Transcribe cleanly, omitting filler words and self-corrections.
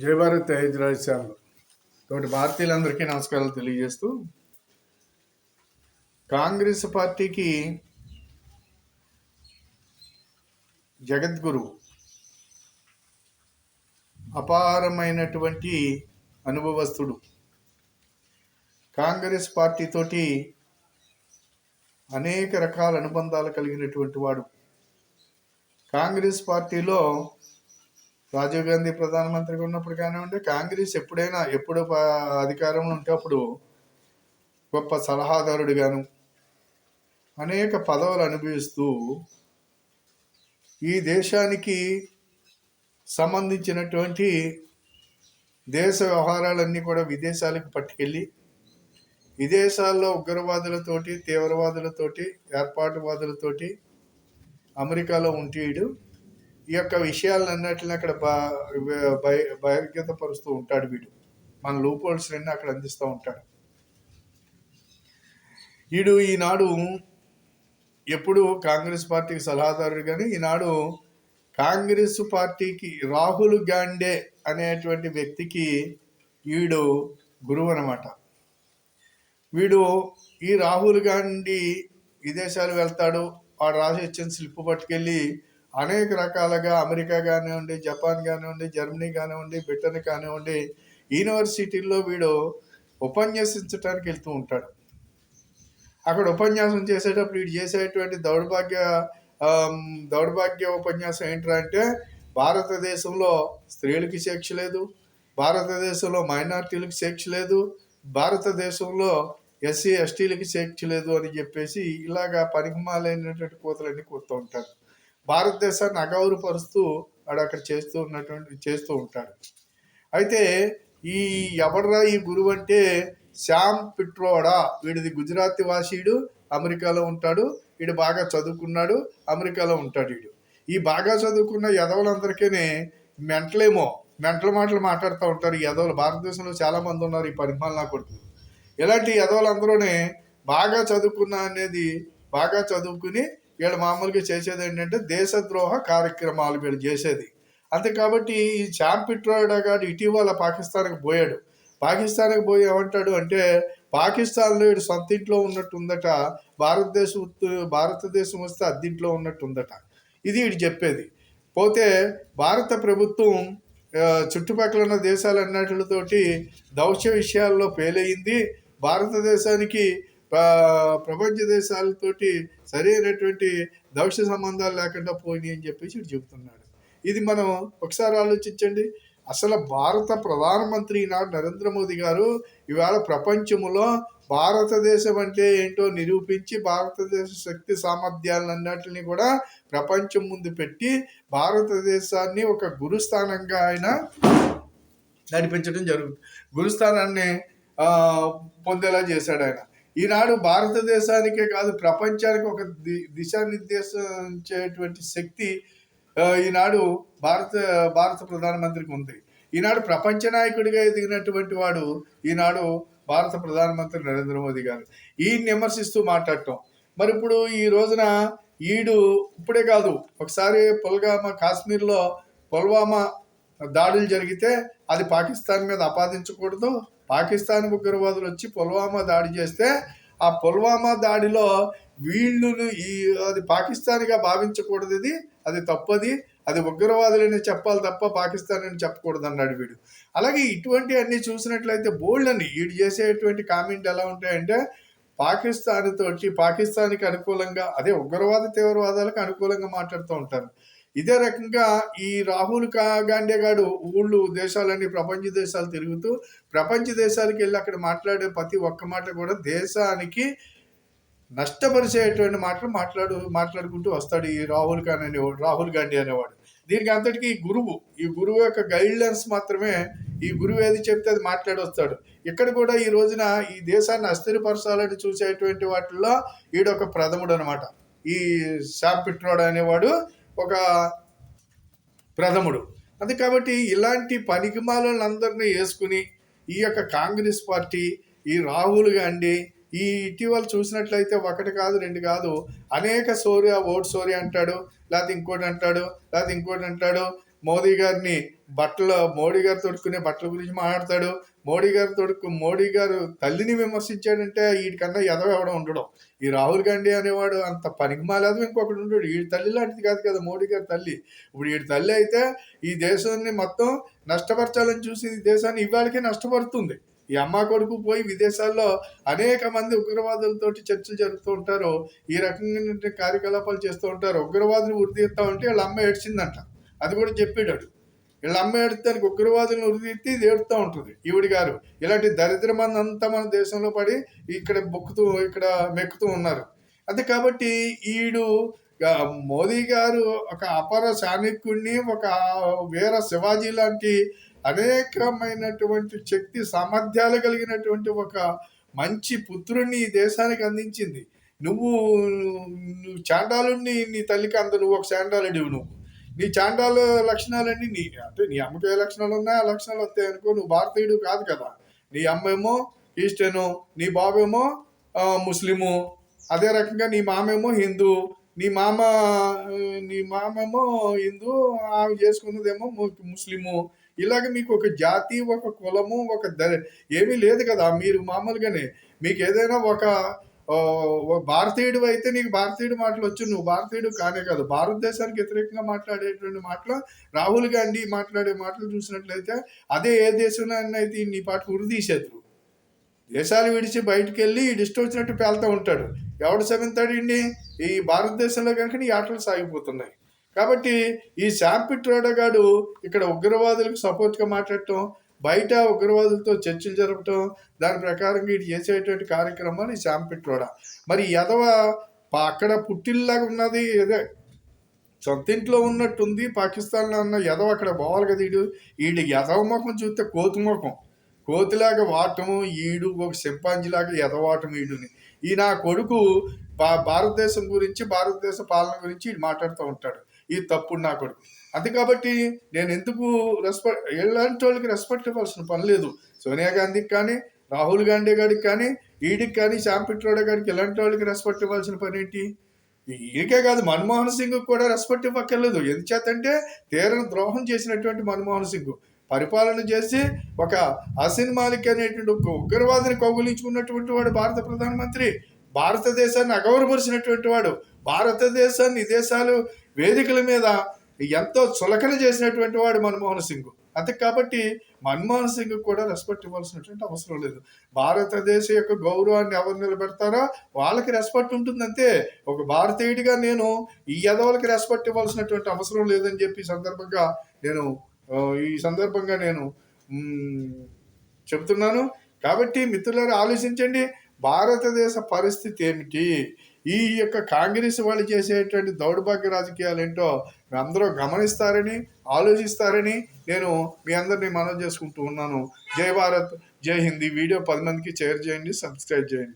జై భారత్ హైదరాబాద్ ఛానల్ తోటి భారతీయులందరికీ నమస్కారాలు తెలియజేస్తూ, కాంగ్రెస్ పార్టీకి జగద్గురు అపారమైనటువంటి అనుభవస్తుడు. కాంగ్రెస్ పార్టీతోటి అనేక రకాల అనుబంధాలు కలిగినటువంటి వాడు. కాంగ్రెస్ పార్టీలో రాజీవ్ గాంధీ ప్రధానమంత్రిగా ఉన్నప్పుడు కానివ్వండి, కాంగ్రెస్ ఎప్పుడు అధికారంలో ఉంటే అప్పుడు గొప్ప సలహాదారుడిగాను అనేక పదవులు అనుభవిస్తూ ఈ దేశానికి సంబంధించినటువంటి దేశ వ్యవహారాలన్నీ కూడా విదేశాలకు పట్టుకెళ్ళి విదేశాల్లో ఉగ్రవాదులతోటి, తీవ్రవాదులతోటి, ఏర్పాటువాదులతోటి అమెరికాలో ఉంటీడు ఈ యొక్క విషయాలన్నిటిని అక్కడ బహిర్గతపరుస్తూ ఉంటాడు. వీడు మన లూపోల్స్ అన్నీ అక్కడ అందిస్తూ ఉంటాడు. వీడు ఈనాడు ఎప్పుడు కాంగ్రెస్ పార్టీకి సలహాదారుడు, కానీ ఈనాడు కాంగ్రెస్ పార్టీకి రాహుల్ గాంధీ అనేటువంటి వ్యక్తికి వీడు గురువు అన్నమాట. వీడు ఈ రాహుల్ గాంధీ విదేశాలు వెళ్తాడు, వాడు రాసి ఇచ్చిన స్లిప్ పట్టుకెళ్ళి అనేక రకాలుగా అమెరికా కానివ్వండి, జపాన్ కానివ్వండి, జర్మనీ కానివ్వండి, బ్రిటన్ కానివ్వండి, యూనివర్సిటీల్లో వీడు ఉపన్యసించడానికి వెళ్తూ ఉంటాడు. అక్కడ ఉపన్యాసం చేసేటప్పుడు వీడు చేసేటువంటి దౌర్భాగ్య ఉపన్యాసం ఏంట్రా అంటే, భారతదేశంలో స్త్రీలకి శిక్ష లేదు, భారతదేశంలో మైనార్టీలకు శిక్ష లేదు, భారతదేశంలో ఎస్సీ ఎస్టీలకి శిక్ష లేదు అని చెప్పేసి ఇలాగా పనికిమాలైనటువంటి కూతలన్నీ కూతూ ఉంటారు. భారతదేశాన్ని అగౌరవపరుస్తూ వాడు అక్కడ చేస్తూ ఉంటాడు. అయితే ఈ ఎవడ్రా ఈ గురువు అంటే శ్యామ్ పిట్రోడా. వీడిది గుజరాతీ వాసీయుడు, అమెరికాలో ఉంటాడు. వీడు బాగా చదువుకున్నాడు, అమెరికాలో ఉంటాడు. ఈ బాగా చదువుకున్న యదవులందరికీ మెంటల్ మాటలు మాట్లాడుతూ ఉంటారు. ఈ యదవులు భారతదేశంలో చాలా మంది ఉన్నారు, ఈ పరిమాణ కొడుకులు. ఇలాంటి యదవులందరూనే బాగా చదువుకుని వీళ్ళు మామూలుగా చేసేది ఏంటంటే దేశద్రోహ కార్యక్రమాలు వీళ్ళు చేసేది. అంతే కాబట్టి ఈ శ్యామ్ పిట్రోడా గారు ఇటీవల పాకిస్తాన్కి పోయాడు. పాకిస్తాన్కి పోయి ఏమంటాడు అంటే, పాకిస్తాన్లో వీడు సొంత ఇంట్లో ఉన్నట్టుందట, భారతదేశం వస్తే అద్దింట్లో ఉన్నట్టుందట. ఇది వీడు చెప్పేది. పోతే భారత ప్రభుత్వం చుట్టుపక్కల ఉన్న దేశాలన్నిటితోటి దౌత్య విషయాల్లో ఫెయిల్ అయ్యింది. భారతదేశానికి ప్రపంచ దేశాలతోటి సరైనటువంటి దౌత్య సంబంధాలు లేకుండా పోయినాయి అని చెప్పేసి వీడు చెబుతున్నాడు. ఇది మనం ఒకసారి ఆలోచించండి. అసలు భారత ప్రధానమంత్రి ఈనాడు నరేంద్ర మోదీ గారు ఇవాళ ప్రపంచంలో భారతదేశం అంటే ఏంటో నిరూపించి భారతదేశ శక్తి సామర్థ్యాలన్నిటిని కూడా ప్రపంచం ముందు పెట్టి భారతదేశాన్ని ఒక గురుస్థానంగా ఆయన నడిపించడం జరుగుతుంది. గురుస్థానాన్ని పొందేలా చేశాడు ఆయన. ఈనాడు భారతదేశానికే కాదు ప్రపంచానికి ఒక దిశానిర్దేశించేటువంటి శక్తి ఈనాడు భారత ప్రధానమంత్రికి ఉంది. ఈనాడు ప్రపంచ నాయకుడిగా ఎదిగినటువంటి వాడు ఈనాడు భారత ప్రధానమంత్రి నరేంద్ర మోదీ గారు. ఈయన్ని విమర్శిస్తూ మాట్లాడటం. మరి ఇప్పుడు ఈ రోజున ఇప్పుడే కాదు, ఒకసారి కాశ్మీర్లో పుల్వామా దాడులు జరిగితే అది పాకిస్తాన్ మీద ఆపాదించకూడదు. పాకిస్తాన్ ఉగ్రవాదులు వచ్చి పుల్వామా దాడి చేస్తే ఆ పుల్వామా దాడిలో అది పాకిస్తాన్గా భావించకూడదు, అది తప్పది, అది ఉగ్రవాదులని చెప్పాలి తప్ప పాకిస్తాన్ అని చెప్పకూడదు అన్నాడు వీడు. అలాగే ఇటువంటి అన్ని చూసినట్లయితే బోల్డ్ అని వీడు చేసేటువంటి కామెంట్ ఎలా ఉంటాయంటే, పాకిస్తాన్కి అనుకూలంగా, అదే ఉగ్రవాద తీవ్రవాదాలకు అనుకూలంగా మాట్లాడుతూ ఉంటారు. ఇదే రకంగా ఈ రాహుల్ గాంధీ గారు దేశాలన్నీ ప్రపంచ దేశాలు తిరుగుతూ ప్రపంచ దేశాలకు వెళ్ళి అక్కడ మాట్లాడే ప్రతి ఒక్క మాట కూడా దేశానికి నష్టపరిచేటువంటి మాటలు మాట్లాడుకుంటూ వస్తాడు ఈ రాహుల్ గాంధీ అనేవాడు. దీనికి అంతటికీ ఈ గురువు యొక్క గైడ్లైన్స్ మాత్రమే, ఈ గురువు ఏది చెప్తే అది మాట్లాడి వస్తాడు. ఇక్కడ కూడా ఈ రోజున ఈ దేశాన్ని అస్థిరపరచాలని చూసేటువంటి వాటిల్లో ఈడొక ప్రథముడు అనమాట. ఈ శ్యామ్ పిట్రోడా అనేవాడు ఒక ప్రథముడు. అది కాబట్టి ఇలాంటి పనికిమాలందరినీ వేసుకుని ఈ యొక్క కాంగ్రెస్ పార్టీ, ఈ రాహుల్ గాంధీ ఈ ఇటీవల చూసినట్లయితే ఒకటి కాదు, రెండు కాదు, అనేక ఓట్ సోరీ అంటాడు, లేకపోతే ఇంకోటి అంటాడు. మోదీ గారిని మోడీ గారు తొడుక్కునే బట్టల గురించి మాట్లాడతాడు. మోడీ గారు తల్లిని విమర్శించాడంటే వీడికన్నా ఎదవ ఎవడం ఉండడం. ఈ రాహుల్ గాంధీ అనేవాడు అంత పనికిమాలేదు ఇంకొకటి ఉండడు. వీడి తల్లి లాంటిది కాదు కదా మోడీ గారి తల్లి. ఇప్పుడు వీడి తల్లి అయితే ఈ దేశాన్ని మొత్తం నష్టపరచాలని చూసి ఈ దేశాన్ని ఇవాళకే నష్టపడుతుంది. ఈ అమ్మ కొడుకు పోయి విదేశాల్లో అనేక మంది ఉగ్రవాదులతోటి చర్చలు జరుపుతూ ఉంటారు. ఈ రకంగా కార్యకలాపాలు చేస్తూ ఉంటారు. ఉగ్రవాదులు ఉరితీస్తా ఉంటే వాళ్ళ అమ్మ ఏడ్చిందంట. అది కూడా చెప్పాడు. వీళ్ళ అమ్మ ఏడుతానికి ఉగ్రవాదులను ఉరితీస్తే ఇది ఏడుతూ ఉంటుంది ఈవిడి గారు. ఇలాంటి దరిద్ర మంది అంతా మన దేశంలో పడి ఇక్కడ మెక్కుతూ ఉన్నారు. అంతే కాబట్టి మోదీ గారు ఒక అపర చాణక్యుడిని, ఒక వీర శివాజీ లాంటి అనేకమైనటువంటి శక్తి సామర్థ్యాలు కలిగినటువంటి ఒక మంచి పుత్రుడిని ఈ దేశానికి అందించింది. నువ్వు చాండాలుడిని నీ తల్లికి నువ్వు ఒక చాండాలుడివి. నీ చాండాల లక్షణాలన్నీ నీ అమ్మకి ఏ లక్షణాలు ఉన్నాయి ఆ లక్షణాలు వస్తాయి అనుకో. నువ్వు భారతీయుడు కాదు కదా. నీ అమ్మేమో క్రిస్టియను, నీ బాబేమో ముస్లిము, అదే రకంగా నీ మామేమో హిందూ, నీ మామేమో హిందూ, ఆమె చేసుకున్నదేమో ముస్లిము. ఇలాగ మీకు ఒక జాతి, ఒక కులము, ఏమీ లేదు కదా. మీరు మామూలుగానే మీకు ఏదైనా ఒక భారతీయుడు అయితే నీకు భారతీయుడు మాటలు వచ్చు. నువ్వు భారతీయుడు కానే కాదు. భారతదేశానికి వ్యతిరేకంగా మాట్లాడేటువంటి మాటలు, రాహుల్ గాంధీ మాట్లాడే మాటలు చూసినట్లయితే అదే ఏ దేశంలో అయితే నీ పాటలు ఉరిదీసేద్దరు. దేశాలు విడిచి బయటకు వెళ్ళి ఇష్టం వచ్చినట్టు పేలుతూ ఉంటాడు. ఎవడు సమిస్తాడు ఈ భారతదేశంలో కనుక నీ ఆటలు సాగిపోతున్నాయి. కాబట్టి ఈ శామ్ పిట్రోడా గాడు ఇక్కడ ఉగ్రవాదులకు సపోర్ట్గా మాట్లాడటం, బయట ఉగ్రవాదులతో చర్చలు జరపటం, దాని ప్రకారంగా ఇటు చేసేటువంటి కార్యక్రమాలు ఈ శామ్ పిట్రోడా. మరి ఎదవ అక్కడ పుట్టిల్లాగా ఉన్నది ఏదే సొంత ఇంట్లో ఉన్నట్టుంది. పాకిస్తాన్లో ఉన్న ఎదవ అక్కడ పోవాలి కదా. వీడి ఎదవ ముఖం చూస్తే కోతి ముఖం, కోతిలాగా వాటము. ఒక సింపాంజిలాగా ఎదవాటం ఈడుని. నా కొడుకు భారతదేశం గురించి, భారతదేశ పాలన గురించి మాట్లాడుతూ ఉంటాడు. ఈ తప్పుడు నా కొడుకు. అది కాబట్టి నేను ఎందుకు ఎలాంటి వాళ్ళకి రెస్పెక్ట్ ఇవ్వాల్సిన పని లేదు. సోనియా గాంధీకి కానీ, రాహుల్ గాంధీ గారికి కానీ, ఈడికి కానీ, శామ్ పిట్రోడా గారికి ఎలాంటి వాళ్ళకి రెస్పెక్ట్ ఇవ్వాల్సిన పని ఏంటి? ఈయనకే కాదు, మన్మోహన్ సింగ్ కూడా రెస్పెక్ట్ ఇవ్వక్కర్లేదు. ఎందుచేతంటే తీరని ద్రోహం చేసినటువంటి మన్మోహన్ సింగ్ పరిపాలన చేసి ఒక హసీన్ మాలిక్ అనేటువంటి ఒక ఉగ్రవాదిని కౌగులించుకున్నటువంటి వాడు భారత ప్రధానమంత్రి. భారతదేశాన్ని అగౌరవపరిచినటువంటి వాడు. భారతదేశాన్ని దేశాలు వేదికల మీద ఎంతో చులకన చేసినటువంటి వాడు మన్మోహన్ సింగ్. అంతే కాబట్టి మన్మోహన్ సింగ్ కూడా రెస్పెక్ట్ ఇవ్వాల్సినటువంటి అవసరం లేదు. భారతదేశ యొక్క గౌరవాన్ని ఎవరు నిలబెడతారో వాళ్ళకి రెస్పెక్ట్ ఉంటుంది అంతే. ఒక భారతీయుడిగా నేను ఈ యదవులకి రెస్పెక్ట్ ఇవ్వాల్సినటువంటి అవసరం లేదని చెప్పి ఈ సందర్భంగా నేను చెప్తున్నాను. కాబట్టి మిత్రులారా ఆలోచించండి, భారతదేశ పరిస్థితి ఏమిటి? ఈ యొక్క కాంగ్రెస్ వాళ్ళు చేసేటువంటి దౌర్భాగ్య రాజకీయాలు ఏంటో మీ అందరూ గమనిస్తారని, ఆలోచిస్తారని నేను మీ అందరినీ మనవి చేసుకుంటూ ఉన్నాను. జై భారత్, జై హిందీ. వీడియో 10 మందికి షేర్ చేయండి, సబ్స్క్రైబ్ చేయండి.